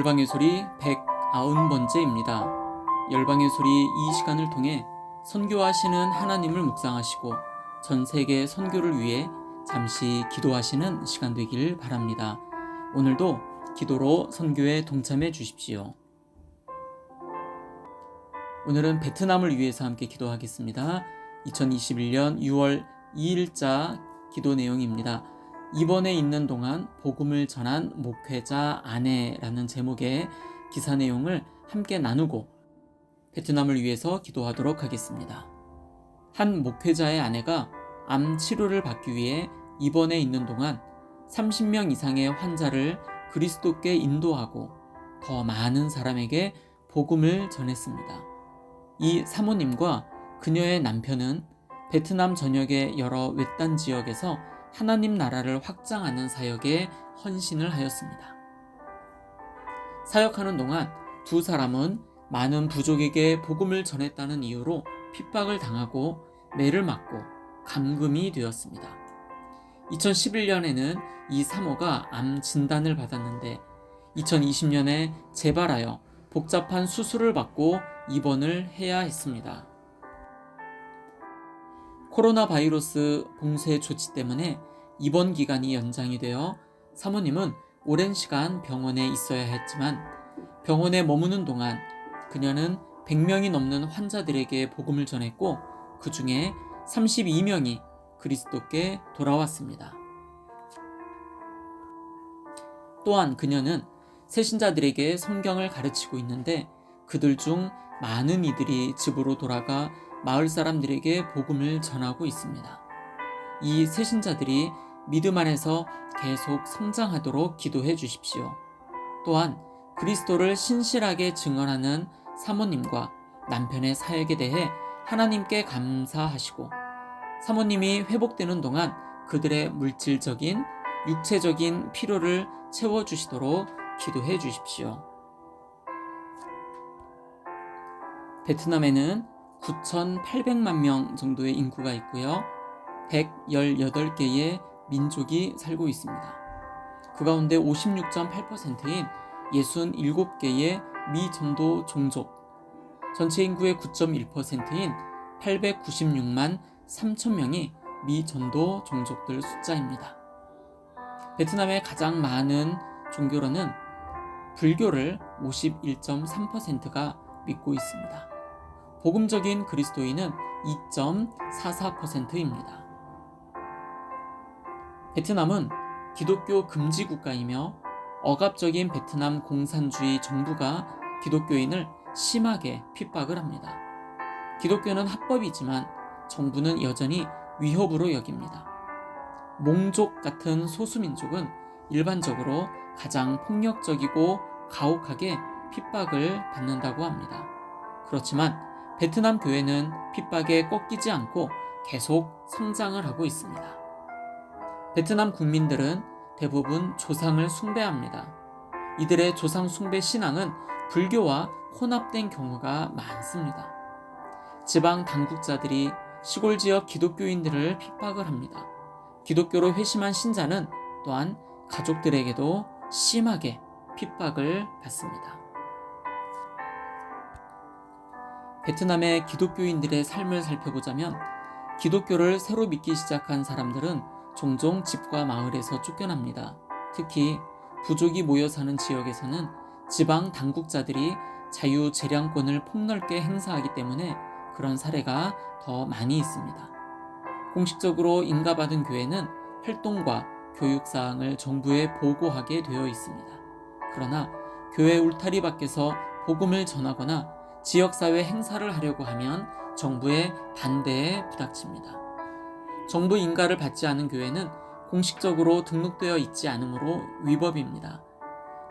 열방의 소리 190번째입니다. 열방의 소리 이 시간을 통해 선교하시는 하나님을 묵상하시고 전 세계 선교를 위해 잠시 기도하시는 시간 되길 바랍니다. 오늘도 기도로 선교에 동참해 주십시오. 오늘은 베트남을 위해서 함께 기도하겠습니다. 2021년 6월 2일자 기도 내용입니다. 이번에 있는 동안 복음을 전한 목회자 아내라는 제목의 기사 내용을 함께 나누고 베트남을 위해서 기도하도록 하겠습니다. 한 목회자의 아내가 암 치료를 받기 위해 입원해 있는 동안 30명 이상의 환자를 그리스도께 인도하고 더 많은 사람에게 복음을 전했습니다. 이 사모님과 그녀의 남편은 베트남 전역의 여러 외딴 지역에서 하나님 나라를 확장하는 사역에 헌신을 하였습니다. 사역하는 동안 두 사람은 많은 부족에게 복음을 전했다는 이유로 핍박을 당하고 매를 맞고 감금이 되었습니다. 2011년에는 이 사모가 암 진단을 받았는데 2020년에 재발하여 복잡한 수술을 받고 입원을 해야 했습니다. 코로나 바이러스 봉쇄 조치 때문에 입원 기간이 연장이 되어 사모님은 오랜 시간 병원에 있어야 했지만 병원에 머무는 동안 그녀는 100명이 넘는 환자들에게 복음을 전했고 그 중에 32명이 그리스도께 돌아왔습니다. 또한 그녀는 새신자들에게 성경을 가르치고 있는데 그들 중 많은 이들이 집으로 돌아가 마을 사람들에게 복음을 전하고 있습니다. 이 새신자들이 믿음 안에서 계속 성장하도록 기도해 주십시오. 또한 그리스도를 신실하게 증언하는 사모님과 남편의 사역에 대해 하나님께 감사하시고 사모님이 회복되는 동안 그들의 물질적인, 육체적인 필요를 채워주시도록 기도해 주십시오. 베트남에는 9,800만 명 정도의 인구가 있고요. 118개의 민족이 살고 있습니다. 그 가운데 56.8%인 67개의 미전도 종족, 전체 인구의 9.1%인 896만 3천 명이 미전도 종족들 숫자입니다. 베트남의 가장 많은 종교로는 불교를 51.3%가 믿고 있습니다. 복음적인 그리스도인은 2.44%입니다. 베트남은 기독교 금지 국가이며 억압적인 베트남 공산주의 정부가 기독교인을 심하게 핍박을 합니다. 기독교는 합법이지만 정부는 여전히 위협으로 여깁니다. 몽족 같은 소수민족은 일반적으로 가장 폭력적이고 가혹하게 핍박을 받는다고 합니다. 그렇지만 베트남 교회는 핍박에 꺾이지 않고 계속 성장을 하고 있습니다. 베트남 국민들은 대부분 조상을 숭배합니다. 이들의 조상 숭배 신앙은 불교와 혼합된 경우가 많습니다. 지방 당국자들이 시골 지역 기독교인들을 핍박을 합니다. 기독교로 회심한 신자는 또한 가족들에게도 심하게 핍박을 받습니다. 베트남의 기독교인들의 삶을 살펴보자면 기독교를 새로 믿기 시작한 사람들은 종종 집과 마을에서 쫓겨납니다. 특히 부족이 모여 사는 지역에서는 지방 당국자들이 자유 재량권을 폭넓게 행사하기 때문에 그런 사례가 더 많이 있습니다. 공식적으로 인가받은 교회는 활동과 교육사항을 정부에 보고하게 되어 있습니다. 그러나 교회 울타리 밖에서 복음을 전하거나 지역사회 행사를 하려고 하면 정부의 반대에 부닥칩니다. 정부 인가를 받지 않은 교회는 공식적으로 등록되어 있지 않으므로 위법입니다.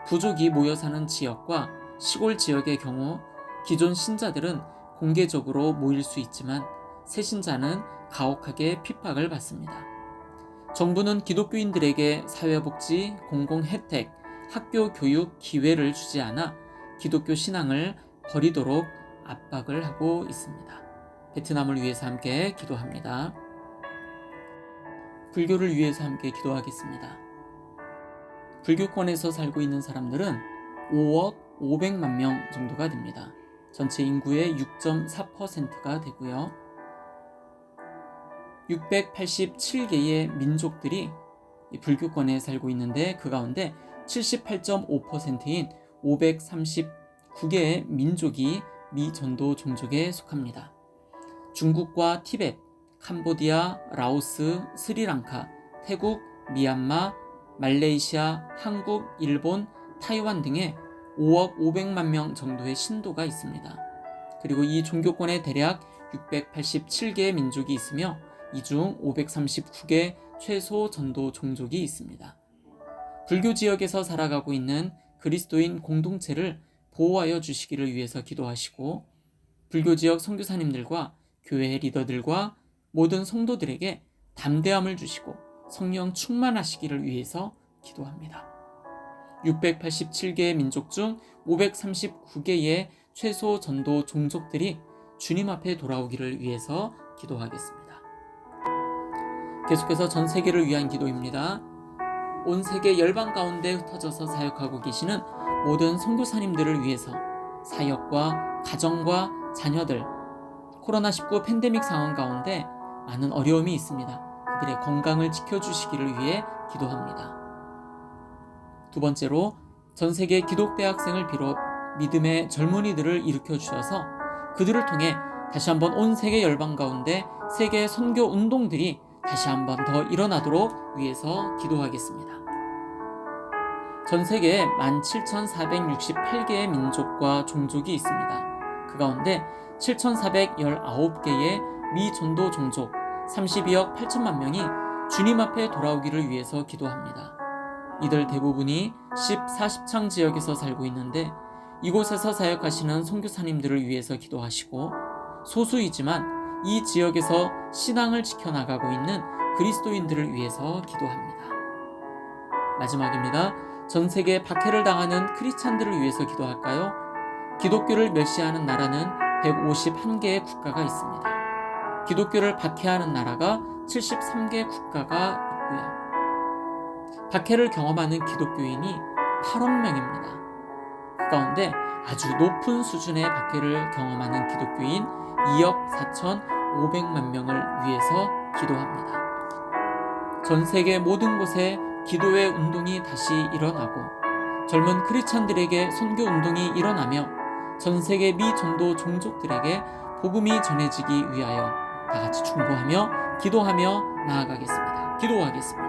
부족이 모여 사는 지역과 시골 지역의 경우 기존 신자들은 공개적으로 모일 수 있지만 새신자는 가혹하게 핍박을 받습니다. 정부는 기독교인들에게 사회복지, 공공혜택, 학교 교육 기회를 주지 않아 기독교 신앙을 버리도록 압박을 하고 있습니다. 베트남을 위해서 함께 기도합니다. 불교를 위해서 함께 기도하겠습니다. 불교권에서 살고 있는 사람들은 5억 500만 명 정도가 됩니다. 전체 인구의 6.4%가 되고요. 687개의 민족들이 불교권에 살고 있는데 그 가운데 78.5%인 539개의 민족이 미전도 종족에 속합니다. 중국과 티베트, 캄보디아, 라오스, 스리랑카, 태국, 미얀마, 말레이시아, 한국, 일본, 타이완 등의 5억 500만 명 정도의 신도가 있습니다. 그리고 이 종교권에 대략 687개의 민족이 있으며 이 중 539개 최소 전도 종족이 있습니다. 불교 지역에서 살아가고 있는 그리스도인 공동체를 보호하여 주시기를 위해서 기도하시고, 불교 지역 선교사님들과 교회 리더들과 모든 성도들에게 담대함을 주시고 성령 충만하시기를 위해서 기도합니다. 687개의 민족 중 539개의 최소 전도 종족들이 주님 앞에 돌아오기를 위해서 기도하겠습니다. 계속해서 전 세계를 위한 기도입니다. 온 세계 열방 가운데 흩어져서 사역하고 계시는 모든 선교사님들을 위해서 사역과 가정과 자녀들, 코로나19 팬데믹 상황 가운데 많은 어려움이 있습니다. 그들의 건강을 지켜주시기를 위해 기도합니다. 두 번째로 전 세계 기독대 학생을 비롯 믿음의 젊은이들을 일으켜 주셔서 그들을 통해 다시 한번 온 세계 열방 가운데 세계 선교 운동들이 다시 한번 더 일어나도록 위해서 기도하겠습니다. 전 세계에 17,468개의 민족과 종족이 있습니다. 그 가운데 7,419개의 미전도 종족 32억 8천만 명이 주님 앞에 돌아오기를 위해서 기도합니다. 이들 대부분이 40창 지역에서 살고 있는데 이곳에서 사역하시는 선교사님들을 위해서 기도하시고, 소수이지만 이 지역에서 신앙을 지켜나가고 있는 그리스도인들을 위해서 기도합니다. 마지막입니다. 전 세계 박해를 당하는 크리스찬들을 위해서 기도할까요? 기독교를 멸시하는 나라는 151개의 국가가 있습니다. 기독교를 박해하는 나라가 73개 국가가 있고요. 박해를 경험하는 기독교인이 8억 명입니다. 그 가운데 아주 높은 수준의 박해를 경험하는 기독교인 2억 4,500만 명을 위해서 기도합니다. 전 세계 모든 곳에 기도의 운동이 다시 일어나고 젊은 크리스찬들에게 선교 운동이 일어나며 전 세계 미전도 종족들에게 복음이 전해지기 위하여 다 같이 중보하며 기도하며 나아가겠습니다. 기도하겠습니다.